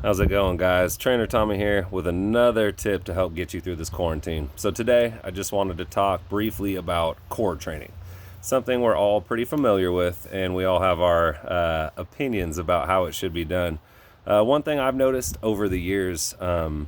How's it going, guys? Trainer Tommy here with another tip to help get you through this quarantine. So today, I just wanted to talk briefly about core training, something we're all pretty familiar with, and we all have our opinions about how it should be done. One thing I've noticed over the years, a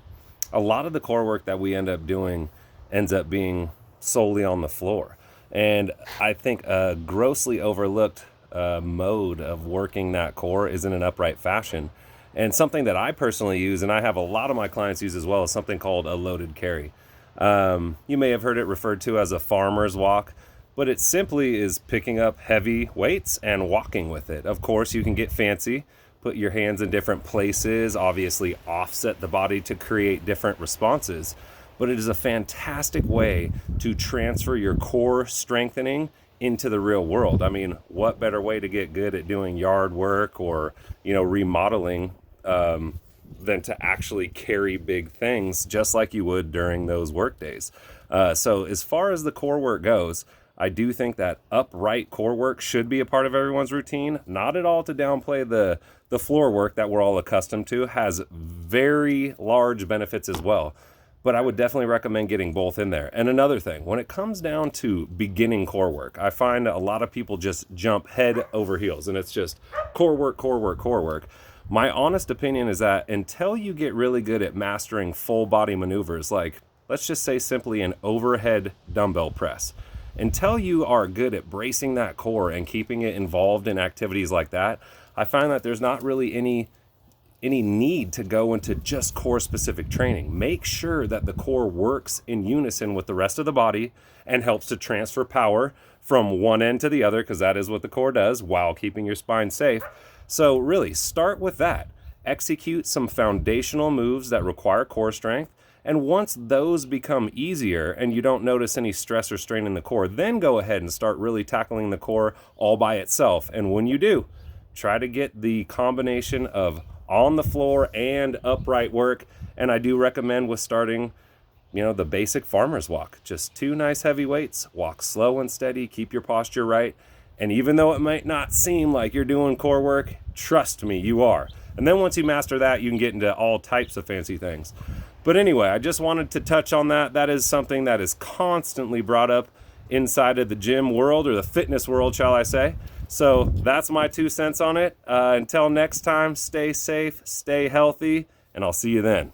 lot of the core work that we end up doing ends up being solely on the floor. And I think a grossly overlooked mode of working that core is in an upright fashion. And something that I personally use, and I have a lot of my clients use as well, is something called a loaded carry. You may have heard it referred to as a farmer's walk, but it simply is picking up heavy weights and walking with it. Of course, you can get fancy, put your hands in different places, obviously offset the body to create different responses. But it is a fantastic way to transfer your core strengthening into the real world. I mean, what better way to get good at doing yard work or, remodeling than to actually carry big things just like you would during those work days. So as far as the core work goes, I do think that upright core work should be a part of everyone's routine. Not at all to downplay the floor work that we're all accustomed to, has very large benefits as well. But I would definitely recommend getting both in there. And another thing, when it comes down to beginning core work, I find a lot of people just jump head over heels and it's just core work, core work, core work. My honest opinion is that until you get really good at mastering full body maneuvers, like let's just say simply an overhead dumbbell press, until you are good at bracing that core and keeping it involved in activities like that, I find that there's not really any need to go into just core specific training. Make sure that the core works in unison with the rest of the body and helps to transfer power from one end to the other, because that is what the core does, while keeping your spine safe. So really start with that. Execute some foundational moves that require core strength. And once those become easier and you don't notice any stress or strain in the core, then go ahead and start really tackling the core all by itself. And when you do, try to get the combination of on the floor and upright work. And I do recommend with starting, the basic farmer's walk. Just 2 nice heavy weights, walk slow and steady, keep your posture right. And even though it might not seem like you're doing core work, trust me, you are. And then once you master that, you can get into all types of fancy things. But anyway, I just wanted to touch on that. That is something that is constantly brought up inside of the gym world, or the fitness world, shall I say. So that's my 2 cents on it. Until next time, stay safe, stay healthy, and I'll see you then.